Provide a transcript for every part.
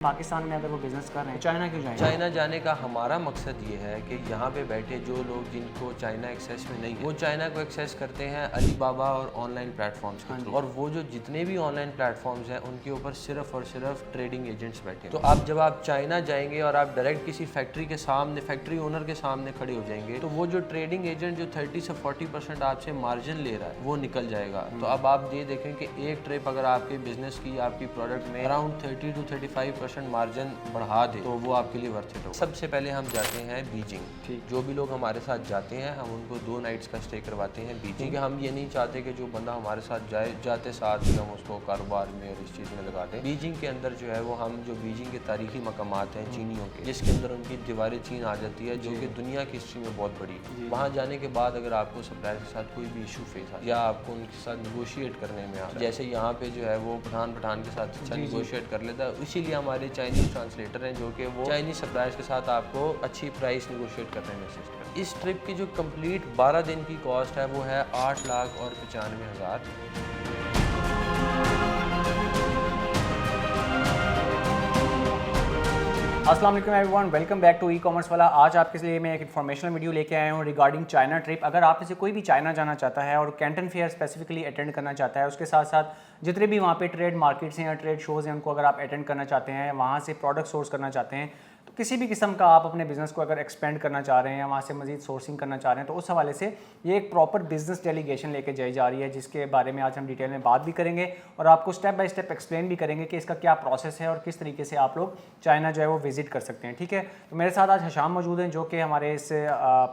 पाकिस्तान में अगर वो बिज़नेस कर रहे हैं चाइना क्यों जाएंगे? चाइना जाने का हमारा मकसद ये है कि यहाँ पे बैठे जो लोग जिनको चाइना एक्सेस में नहीं है वो चाइना को एक्सेस करते हैं अली बाबा और ऑनलाइन प्लेटफॉर्म्स के थ्रू। और वो जो जितने भी ऑनलाइन प्लेटफॉर्म्स हैं उनके ऊपर सिर्फ और सिर्फ ट्रेडिंग एजेंट्स बैठे हैं। तो आप जब आप चाइना जाएंगे और आप डायरेक्ट किसी फैक्ट्री के सामने फैक्ट्री ओनर के सामने खड़े हो जाएंगे तो वो जो ट्रेडिंग एजेंट जो 30 से 40% आपसे मार्जिन ले रहा है वो निकल जाएगा। तो अब आप ये देखें कि एक ट्रिप अगर आपके बिजनेस की आपकी प्रोडक्ट में अराउंड 30 to 35% मार्जिन बढ़ा दे तो वो आपके लिए वर्थ इट हो। सबसे पहले हम जाते हैं बीजिंग। जो भी लोग हमारे साथ जाते हैं हम उनको 2 नाइट्स का स्टे करवाते हैं बीजिंग। हम ये नहीं चाहते कि जो बंदा हमारे साथ जाए जाते साथ ही हम उसको कारोबार में और इस चीज़ में लगा दें। बीजिंग के अंदर जो है वो हम जो बीजिंग के तारीखी मकामात हैं चीनियों के, जिसके अंदर उनकी दीवार चीन आ जाती है जो कि दुनिया की हिस्ट्री में बहुत बड़ी है। वहाँ जाने के बाद अगर आपको सप्लायर के साथ कोई भी इशू फेस आ या आपको उनके साथ निगोशिएट करने में आ, जैसे यहाँ पे जो है वो पठान के साथ अच्छा निगोशिएट कर लेता है, इसीलिए हमारे चाइनीज ट्रांसलेटर हैं जो कि वो चाइनीज सप्लायर्स के साथ आपको अच्छी प्राइस निगोशिएट करने में असिस्ट करते हैं। इस ट्रिप की जो कंप्लीट 12 दिन की कॉस्ट है वो है 8,95,000। अस्सलाम वालेकुम everyone, welcome back to e commerce वाला। आज आपके लिए मैं एक इन्फॉर्मेशनल वीडियो लेके आया हूँ रिगार्डिंग चाइना ट्रिप। अगर आप में से कोई भी चाइना जाना चाहता है और कैंटन फेयर स्पेसिफिकली अटेंड करना चाहता है, उसके साथ साथ जितने भी वहाँ पे ट्रेड मार्केट्स हैं या ट्रेड शोज़ हैं उनको अगर आप अटेंड करना चाहते हैं, वहाँ से प्रोडक्ट सोर्स करना चाहते हैं, तो किसी भी किस्म का आप अपने बिज़नेस को अगर एक्सपेंड करना चाह रहे हैं या वहाँ से मज़ीद सोर्सिंग करना चाह रहे हैं, तो उस हवाले से ये एक प्रॉपर बिजनेस डेलीगेशन लेके जाई जा रही है, जिसके बारे में आज हम डिटेल में बात भी करेंगे और आपको स्टेप बाय स्टेप एक्सप्लेन भी करेंगे कि इसका क्या प्रोसेस है और किस तरीके से आप लोग चाइना जो है वो विजिट कर सकते हैं। ठीक है, तो मेरे साथ आज हशाम मौजूद हैं जो कि हमारे इस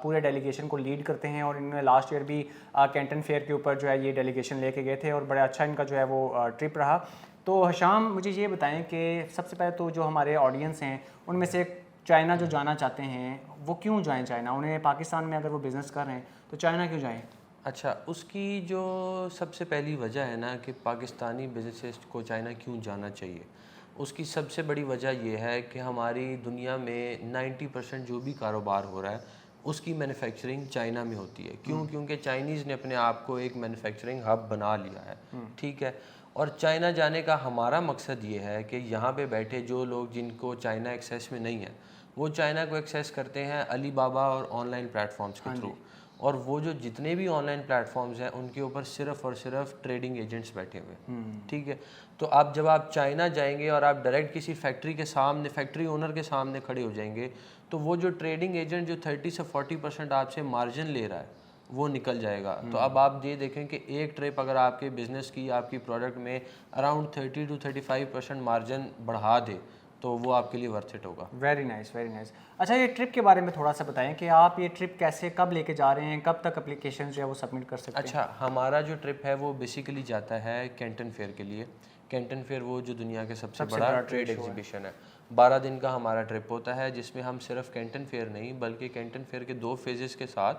पूरे डेलीगेशन को लीड करते हैं और इन्होंने लास्ट ईयर भी कैंटन फेयर के ऊपर जो है ये डेलीगेशन लेके गए थे और बड़ा अच्छा इनका जो है वो ट्रिप रहा। तो हशाम, मुझे ये बताएं कि सबसे पहले तो जो हमारे ऑडियंस हैं उनमें से चाइना जो जाना चाहते हैं वो क्यों जाएं चाइना? उन्हें पाकिस्तान में अगर वो बिज़नेस कर रहे हैं तो चाइना क्यों जाएं? अच्छा, उसकी जो सबसे पहली वजह है ना कि पाकिस्तानी बिजनेसेस को चाइना क्यों जाना चाहिए, उसकी सबसे बड़ी वजह यह है कि हमारी दुनिया में 90% जो भी कारोबार हो रहा है उसकी मैन्युफैक्चरिंग चाइना में होती है। क्यों? क्योंकि चाइनीज़ ने अपने आप को एक मैन्युफैक्चरिंग हब बना लिया है। ठीक है, और चाइना जाने का हमारा मकसद ये है कि यहाँ पे बैठे जो लोग जिनको चाइना एक्सेस में नहीं है वो चाइना को एक्सेस करते हैं अली बाबा और ऑनलाइन प्लेटफॉर्म्स के थ्रू। और वो जो जितने भी ऑनलाइन प्लेटफॉर्म्स हैं उनके ऊपर सिर्फ और सिर्फ ट्रेडिंग एजेंट्स बैठे हुए हैं। ठीक है, तो आप जब आप चाइना जाएंगे और आप डायरेक्ट किसी फैक्ट्री के सामने फैक्ट्री ओनर के सामने खड़े हो जाएंगे तो वो जो ट्रेडिंग एजेंट जो 30 से 40% आपसे मार्जिन ले रहा है वो निकल जाएगा। तो अब आप ये देखें कि एक ट्रिप अगर आपके बिजनेस की आपकी प्रोडक्ट में अराउंड 30 to 35% मार्जिन बढ़ा दे तो वो आपके लिए वर्थ इट होगा। Very nice, very nice. अच्छा, ये ट्रिप के बारे में थोड़ा सा बताएं कि आप ये ट्रिप कैसे कब लेके जा रहे हैं, कब तक एप्लीकेशन जो है वो सबमिट कर सकते हैं? अच्छा, हमारा जो ट्रिप है वो बेसिकली जाता है कैंटन फेयर के लिए। कैंटन फेयर वो जो दुनिया के सबसे बड़ा ट्रेड एग्जीबिशन है। 12 दिन का हमारा ट्रिप होता है जिसमें हम सिर्फ कैंटन फेयर नहीं बल्कि कैंटन फेयर के 2 फेजेस के साथ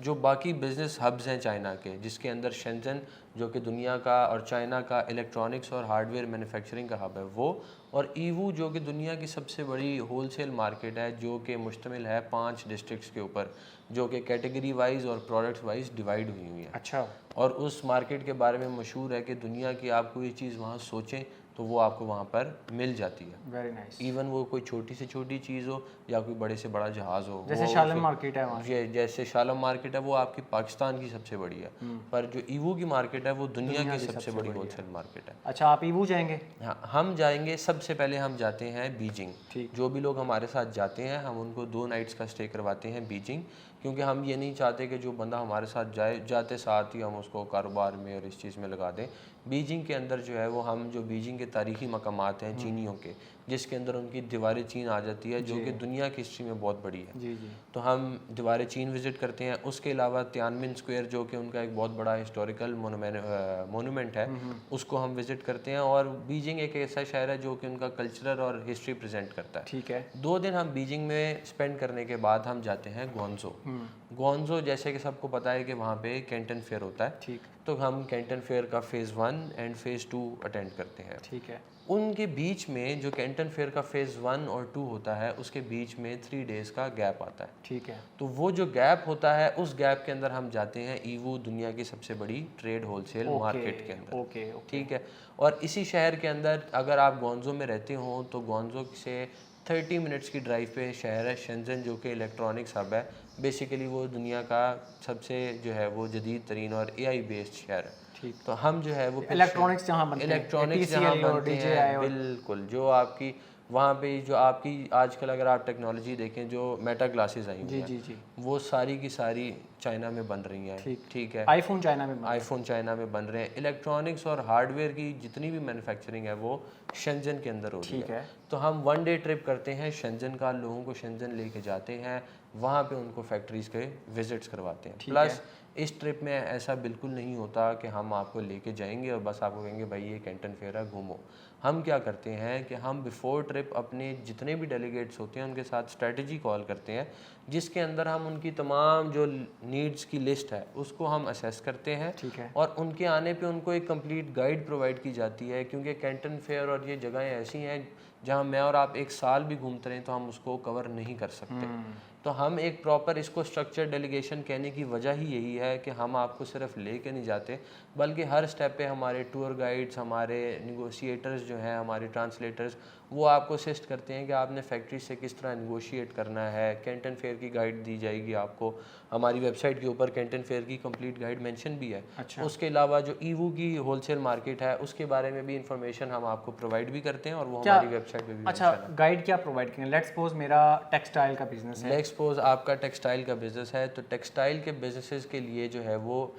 जो बाकी बिजनेस हब्स हैं चाइना के, जिसके अंदर शेंजन जो कि दुनिया का और चाइना का इलेक्ट्रॉनिक्स और हार्डवेयर मैन्युफैक्चरिंग का हब है वो, और ईवू जो कि दुनिया की सबसे बड़ी होलसेल मार्केट है जो कि मुश्तमिल है 5 डिस्ट्रिक्ट्स के ऊपर, जो कि कैटेगरी वाइज और प्रोडक्ट्स वाइज डिवाइड हुई हुई है। अच्छा, और उस मार्केट के बारे में मशहूर है कि दुनिया की आप कोई चीज़ वहाँ सोचें तो वो आपको वहाँ पर मिल जाती है। Very nice. इवन वो कोई छोटी से छोटी चीज़ हो या कोई बड़े से बड़ा जहाज़ हो, जैसे शालम मार्केट है वहाँ, जैसे शालम मार्केट है वो आपकी पाकिस्तान की सबसे बड़ी है, पर जो ईवू की मार्केट है वो दुनिया की सबसे बड़ी होलसेल मार्केट है। अच्छा, आप ईवू जाएंगे? हाँ, हम जाएंगे। सबसे पहले हम जाते हैं बीजिंग। ठीक। जो भी लोग हमारे साथ जाते हैं हम उनको 2 नाइट्स का स्टे करवाते हैं बीजिंग, क्योंकि हम ये नहीं चाहते कि जो बंदा हमारे साथ जाए जाते साथ ही हम उसको कारोबार में और इस चीज़ में लगा दें। बीजिंग के अंदर जो है वो हम जो बीजिंग के तारीखी मकामात हैं चीनियों के, जिसके अंदर उनकी दीवार चीन आ जाती है जो कि दुनिया की हिस्ट्री में बहुत बड़ी है। जी जी। तो हम दीवार चीन विज़िट करते हैं। उसके अलावा तियानमिन स्क्वायर जो कि उनका एक बहुत बड़ा हिस्टोरिकल मोनूमेंट है उसको हम विज़िट करते हैं। और बीजिंग एक ऐसा शहर है जो कि उनका कल्चरल और हिस्ट्री प्रेजेंट करता है। ठीक है। 2 दिन हम बीजिंग में स्पेंड करने के बाद हम जाते हैं ग्वांगझो। गोंजो जैसे कि सबको पता है कि वहाँ पे कैंटन फेयर होता है, ठीक तो हम कैंटन फेयर का फ़ेज़ 1 एंड फ़ेज़ 2 अटेंड करते हैं। ठीक है उनके बीच में जो कैंटन फेयर का फ़ेज़ 1 और 2 होता है, उसके बीच में 3 डेज़ का गैप आता है। ठीक है तो वो जो गैप होता है, उस गैप के अंदर हम जाते हैं ईवू, दुनिया की सबसे बड़ी ट्रेड होलसेल मार्केट के अंदर। ओके ओके ठीक है, और इसी शहर के अंदर अगर आप गोंजो में रहते हो तो गोंजो से 30 मिनट्स की ड्राइव पे शहर है शेंजन, जो कि इलेक्ट्रॉनिक्स हब है। बेसिकली वो दुनिया का सबसे जो है वो जदीद तरीन और एआई बेस्ड शहर है। ठीक तो हम जो है वो इलेक्ट्रॉनिक्स जहाँ बनते हैं इलेक्ट्रॉनिक्स जहाँ TCL और बनते DJI हैं, और बिल्कुल, जो आपकी वहाँ पे जो आपकी आजकल अगर आप टेक्नोलॉजी देखें, जो मेटा ग्लासेस आई हुई जी हैं, जी जी वो सारी की सारी चाइना में बन रही हैं। ठीक ठीक है, आईफोन चाइना में बना है। आईफोन चाइना में बन रहे हैं। इलेक्ट्रॉनिक्स और हार्डवेयर की जितनी भी मैन्युफैक्चरिंग है वो शेंजन के अंदर हो रही ठीक है तो हम 1 डे ट्रिप करते हैं शेंजन का, लोगों को शेंजन लेके जाते हैं, वहाँ पे उनको फैक्ट्रीज के विजिट्स करवाते हैं। ठीक प्लस इस ट्रिप में ऐसा बिल्कुल नहीं होता कि हम आपको लेके जाएंगे और बस आपको कहेंगे भाई ये कैंटन फेयर है, घूमो। हम क्या करते हैं कि हम बिफोर ट्रिप अपने जितने भी डेलीगेट्स होते हैं उनके साथ स्ट्रेटजी कॉल करते हैं, जिसके अंदर हम उनकी तमाम जो नीड्स की लिस्ट है उसको हम असेस करते हैं। ठीक है और उनके आने पे उनको एक कंप्लीट गाइड प्रोवाइड की जाती है, क्योंकि कैंटन फेयर और ये जगहें ऐसी हैं जहाँ मैं और आप एक साल भी घूमते रहें तो हम उसको कवर नहीं कर सकते। तो हम एक प्रॉपर इसको स्ट्रक्चर डेलीगेशन कहने की वजह ही यही है कि हम आपको सिर्फ लेके नहीं जाते, बल्कि हर स्टेप पे हमारे टूर गाइड्स, हमारे निगोशिएटर्स जो हैं, हमारे ट्रांसलेटर्स, वो आपको असिस्ट करते हैं कि आपने फैक्ट्री से किस तरह निगोशिएट करना है। कैंटन फेयर की गाइड दी जाएगी आपको, हमारी वेबसाइट के ऊपर कैंटन फेयर की कंप्लीट गाइड मेंशन भी है। अच्छा उसके अलावा जो ईवू की होलसेल मार्केट है उसके बारे में भी इंफॉर्मेशन हम आपको प्रोवाइड भी करते हैं और वो क्या हमारी वेबसाइट पे भी अच्छा mention है। गाइड क्या प्रोवाइड करेंगे? लेट्स सपोज मेरा टेक्सटाइल का बिजनेस है। लेट्स सपोज आपका टेक्सटाइल का बिजनेस है, तो टेक्सटाइल के बिजनेसेस के लिए जो है वो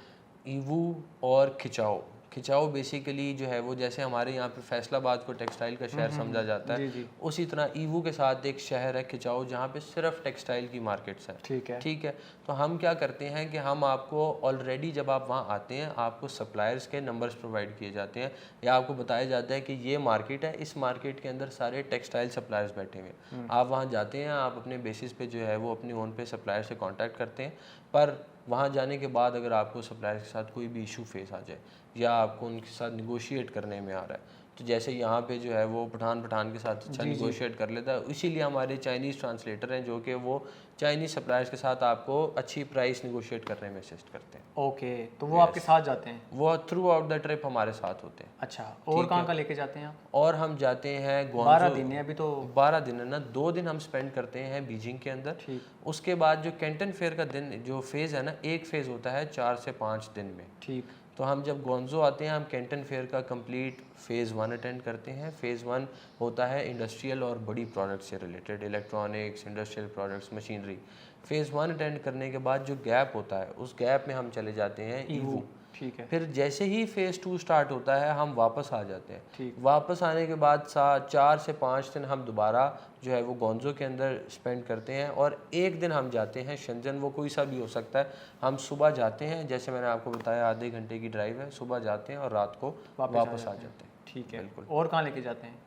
ईवू और खिंचाओ बेसिकली जो है वो, जैसे हमारे यहाँ पे फैसलाबाद को टेक्सटाइल का शहर समझा जाता जी है, जी उसी तरह ईवू के साथ एक शहर है खिंचाओ, जहाँ पे सिर्फ टेक्सटाइल की मार्केट्स हैं। ठीक है ठीक है, तो हम क्या करते हैं कि हम आपको ऑलरेडी जब आप वहाँ आते हैं आपको सप्लायर्स के नंबर्स प्रोवाइड किए जाते हैं, या आपको बताया जाता है कि ये मार्केट है, इस मार्केट के अंदर सारे टेक्सटाइल सप्लायर्स बैठे हुए हैं। आप वहाँ जाते हैं, आप अपने बेसिस पे जो है वो अपनी ओन पे सप्लायर से कांटेक्ट करते हैं, पर वहाँ जाने के बाद अगर आपको सप्लायर के साथ कोई भी इशू फेस आ जाए या आपको उनके साथ निगोशिएट करने में आ रहा है, तो जैसे यहाँ पे जो है वो पठान के साथ अच्छा निगोशिएट कर लेता है, इसीलिए हमारे चाइनीज़ ट्रांसलेटर हैं जो कि वो चाइनीज़ सप्लायर्स के साथ आपको अच्छी प्राइस निगोशिएट करने में असिस्ट करते हैं। ओके तो वो आपके साथ जाते हैं? वो थ्रू आउट द ट्रिप हमारे साथ होते हैं। अच्छा और कहाँ का लेके जाते हैं आप? और हम जाते हैं 12 दिन है अभी तो। 12 दिन है ना, 2 दिन हम स्पेंड करते हैं बीजिंग के अंदर। ठीक उसके बाद जो कैंटन फेयर का दिन जो फेज़ है ना, एक फेज़ होता है 4 से 5 दिन में। ठीक तो हम जब गोंजो आते हैं हम कैंटन फेयर का कंप्लीट फ़ेज़ 1 अटेंड करते हैं। फ़ेज़ 1 होता है इंडस्ट्रियल और बड़ी प्रोडक्ट्स से related, electronics, industrial products, machinery. Phase 1 attend करने के बाद जो गैप होता है उस गैप में हम चले जाते हैं ईवू। ठीक है फिर जैसे ही फ़ेज़ 2 स्टार्ट होता है हम वापस आ जाते हैं। ठीक वापस आने के बाद 4 से 5 दिन हम दोबारा जो है वो गोंजो के अंदर स्पेंड करते हैं, और एक दिन हम जाते हैं शेंजन, वो कोई सा भी हो सकता है। हम सुबह जाते हैं, जैसे मैंने आपको बताया आधे घंटे की ड्राइव है, सुबह जाते हैं और रात को वापस आ जाते हैं। ठीक है बिल्कुल। और कहाँ लेके जाते हैं?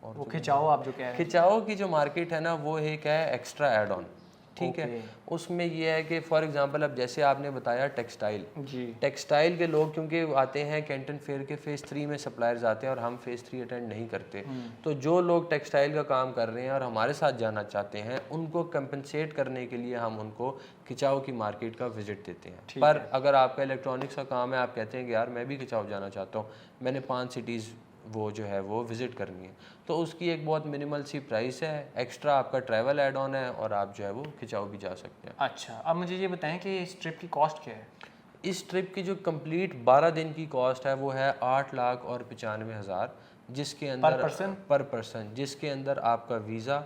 और वो खिंचाओ आप जो कह रहे हैं। खिंचाओ की जो मार्केट है ना वो एक है एक्स्ट्रा एड ऑन। ठीक है, ओके। उसमें ये है कि फॉर एग्जांपल अब जैसे आपने बताया टेक्सटाइल, जी टेक्सटाइल के लोग क्योंकि आते हैं कैंटन फेयर के फ़ेज़ 3 में सप्लायर्स आते हैं और हम फ़ेज़ 3 अटेंड नहीं करते, तो जो लोग टेक्सटाइल का काम कर रहे हैं और हमारे साथ जाना चाहते हैं उनको कंपनसेट करने के लिए हम उनको खिंचाओ की मार्केट का विजिट देते हैं। पर अगर आपका इलेक्ट्रॉनिक्स का काम है, आप कहते हैं कि यार मैं भी खिंचाओ जाना चाहता हूँ, मैंने 5 सिटीज़ वो जो है वो विज़िट करनी है, तो उसकी एक बहुत मिनिमल सी प्राइस है, एक्स्ट्रा आपका ट्रैवल ऐड ऑन है और आप जो है वो खिंचाओ भी जा सकते हैं। अच्छा अब मुझे ये बताएं कि इस ट्रिप की कॉस्ट क्या है? इस ट्रिप की जो कंप्लीट 12 दिन की कॉस्ट है वो है 8,95,000, जिसके अंदर पर पर्सन, जिसके अंदर आपका वीज़ा,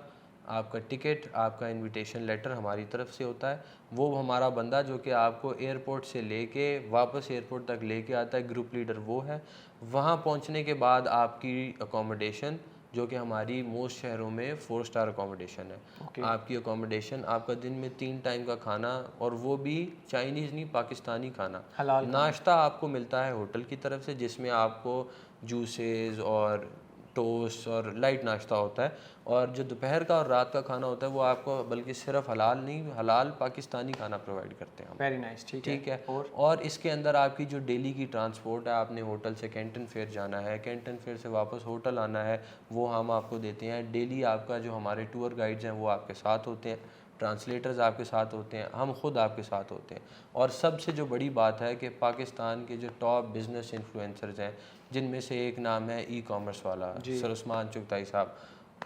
आपका टिकट, आपका इनविटेशन लेटर हमारी तरफ से होता है, वो हमारा बंदा जो कि आपको एयरपोर्ट से लेके वापस एयरपोर्ट तक लेके आता है, ग्रुप लीडर वो है। वहाँ पहुँचने के बाद आपकी अकोमोडेशन जो कि हमारी मोस्ट शहरों में 4 स्टार अकोमोडेशन है। आपकी अकोमोडेशन, आपका दिन में 3 टाइम का खाना, और वो भी चाइनीज़ नहीं पाकिस्तानी खाना। हलाल नाश्ता आपको मिलता है होटल की तरफ से, जिसमें आपको जूसेस और टोस्ट और लाइट नाश्ता होता है, और जो दोपहर का और रात का खाना होता है वो आपको बल्कि सिर्फ हलाल नहीं, हलाल पाकिस्तानी खाना प्रोवाइड करते हैं हम। वेरी नाइस, ठीक है। और इसके अंदर आपकी जो डेली की ट्रांसपोर्ट है, आपने होटल से कैंटन फेयर जाना है, कैंटन फेयर से वापस होटल आना है, वो हम आपको देते हैं। डेली आपका जो हमारे टूर गाइड्स हैं वो आपके साथ होते हैं, ट्रांसलेटर्स आपके साथ होते हैं, हम खुद आपके साथ होते हैं। और सबसे जो बड़ी बात है कि पाकिस्तान के जो टॉप बिजनेस इन्फ्लुएंसर्स हैं, जिनमें से एक नाम है ई कॉमर्स वाला सर उस्मान चुगताई साहब,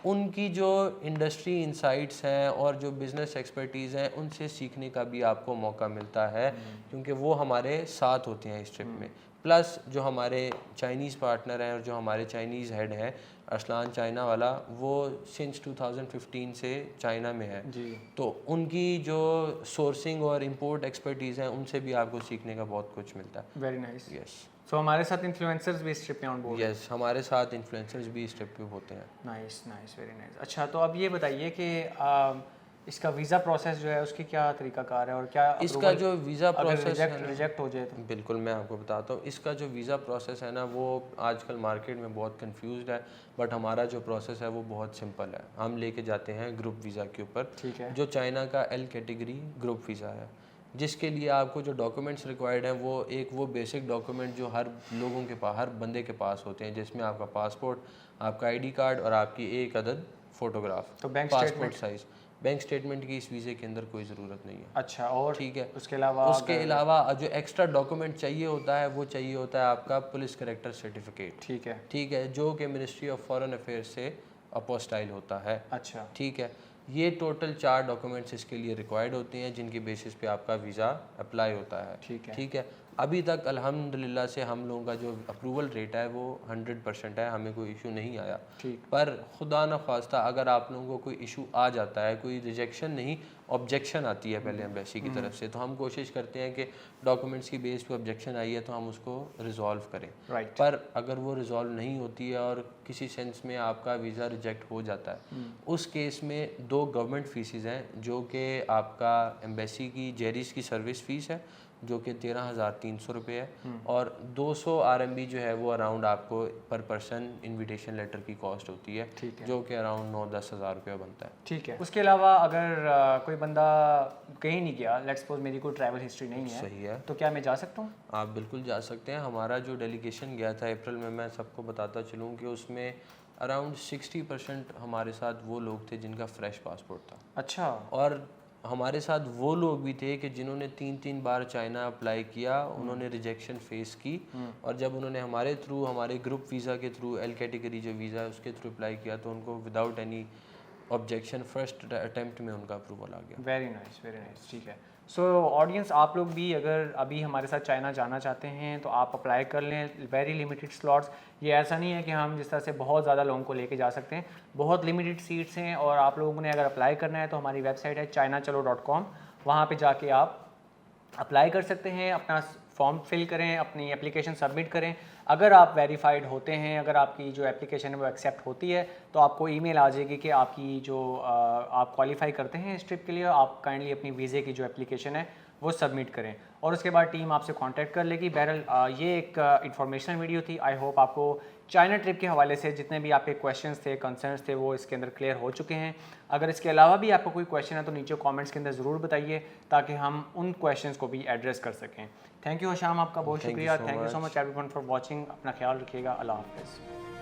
उनकी जो इंडस्ट्री इंसाइट्स हैं और जो बिज़नेस एक्सपर्टीज़ हैं उनसे सीखने का भी आपको मौका मिलता है, क्योंकि वो हमारे साथ होते हैं इस ट्रिप में। प्लस जो हमारे चाइनीज़ पार्टनर हैं और जो हमारे चाइनीज़ हेड हैं अरसलान चाइना वाला, वो सिंस 2015 से चाइना में है जी। तो उनकी जो सोर्सिंग और इंपोर्ट एक्सपर्टीज़ हैं उनसे भी आपको सीखने का बहुत कुछ मिलता है। Very nice. यस। सो हमारे साथ इन्फ्लुएंसर्स भी इस ट्रिप पे ऑन बोर्ड? यस, हमारे साथ इन्फ्लुएंसर्स भी इस ट्रिप पे होते हैं। Nice nice, very nice. अच्छा, तो अब ये बताइए कि इसका वीज़ा प्रोसेस जो है उसकी क्या तरीकाकार है और क्या इसका जो वीज़ा प्रोसेस है, रिजेक्ट हो जाए तो? बिल्कुल मैं आपको बताता हूँ। इसका जो वीज़ा प्रोसेस है ना, वो आजकल मार्केट में बहुत कंफ्यूज्ड है, बट हमारा जो प्रोसेस है वो बहुत सिंपल है। हम लेके जाते हैं ग्रुप वीज़ा के ऊपर, ठीक है। जो चाइना का L कैटेगरी ग्रुप वीज़ा है, जिसके लिए आपको जो डॉक्यूमेंट्स रिक्वायर्ड हैं वो बेसिक डॉक्यूमेंट जो हर लोगों के पास, हर बंदे के पास होते हैं, जिसमें आपका पासपोर्ट, आपका ID कार्ड और आपकी एक अदद फ़ोटोग्राफ, तो bank passport size. Bank statement की इस वीज़े के अंदर कोई ज़रूरत नहीं है। अच्छा, और ठीक है। उसके अलावा जो एक्स्ट्रा डॉक्यूमेंट चाहिए होता है वो चाहिए होता है आपका पुलिस कैरेक्टर सर्टिफिकेट। ठीक है, जो कि मिनिस्ट्री ऑफ फॉरेन अफेयर्स से अपोस्टाइल होता है। अच्छा, ठीक है, ये टोटल 4 डॉक्यूमेंट्स इसके लिए रिक्वायर्ड होते हैं, जिनकी बेसिस पे आपका वीज़ा अप्लाई होता है। ठीक है। अभी तक अल्हम्दुलिल्लाह से हम लोगों का जो अप्रूवल रेट है वो 100% है, हमें कोई इशू नहीं आया। पर खुदा न ख्वास्ता अगर आप लोगों को कोई इशू आ जाता है, कोई रिजेक्शन नहीं ऑब्जेक्शन आती है पहले एम्बेसी की तरफ से, तो हम कोशिश करते हैं कि डॉक्यूमेंट्स की बेस पे ऑब्जेक्शन आई है तो हम उसको रिजॉल्व करें। पर अगर वो रिजॉल्व नहीं होती है और किसी सेंस में आपका वीज़ा रिजेक्ट हो जाता है, उस केस में 2 गवर्नमेंट फीसिस हैं, जो कि आपका एम्बेसी की जेरिस की सर्विस फ़ीस है जो कि 13,300 रुपये है, और 200 RMB जो है वो अराउंड आपको पर पर्सन इनविटेशन लेटर की कॉस्ट होती है, जो कि अराउंड 9-10 हज़ार रुपये बनता है। ठीक है। उसके अलावा अगर कोई बंदा कहीं नहीं गया, लेट्स सपोज मेरी कोई ट्रैवल हिस्ट्री नहीं है, सही है, तो क्या मैं जा सकता हूँ? आप बिल्कुल जा सकते हैं। हमारा जो डेलीगेशन गया था अप्रैल में, मैं सबको बताता चलूँ कि उसमें अराउंड 60% हमारे साथ वो लोग थे जिनका फ्रेश पासपोर्ट था। अच्छा। और हमारे साथ वो लोग भी थे कि जिन्होंने 3 बार चाइना अप्लाई किया, उन्होंने रिजेक्शन फेस की, और जब उन्होंने हमारे थ्रू, हमारे ग्रुप वीज़ा के थ्रू, L कैटेगरी जो वीज़ा है उसके थ्रू अप्लाई किया, तो उनको without any objection first attempt में उनका अप्रूवल आ गया। Very nice, very nice. ठीक है। सो ऑडियंस, आप लोग भी अगर अभी हमारे साथ चाइना जाना चाहते हैं तो आप अप्लाई कर लें। वेरी लिमिटेड स्लॉट्स, ये ऐसा नहीं है कि हम जिस तरह से बहुत ज़्यादा लोगों को लेके जा सकते हैं, बहुत लिमिटेड सीट्स हैं। और आप लोगों ने अगर अप्लाई करना है तो हमारी वेबसाइट है chinachalo.com, वहाँ पे जाके आप अप्लाई कर सकते हैं, अपना फॉर्म फिल करें, अपनी एप्लीकेशन सबमिट करें। अगर आप वेरीफाइड होते हैं, अगर आपकी जो एप्लीकेशन है वो एक्सेप्ट होती है, तो आपको ईमेल आ जाएगी कि आपकी जो आप क्वालिफाई करते हैं इस ट्रिप के लिए, आप काइंडली अपनी वीज़े की जो एप्लीकेशन है वो सबमिट करें, और उसके बाद टीम आपसे कांटेक्ट कर लेगी। बहरहाल ये एक इन्फॉर्मेशनल वीडियो थी। आई होप आपको चाइना ट्रिप के हवाले से जितने भी आपके क्वेश्चंस थे, कंसर्न्स थे, वो इसके अंदर क्लियर हो चुके हैं। अगर इसके अलावा भी आपको कोई क्वेश्चन है तो नीचे कमेंट्स के अंदर ज़रूर बताइए, ताकि हम उन क्वेश्चंस को भी एड्रेस कर सकें। थैंक यू हशाम, आपका बहुत शुक्रिया। Thank you so much everyone for watching. अपना ख्याल रखिएगा। अल्लाह हाफ़िज़।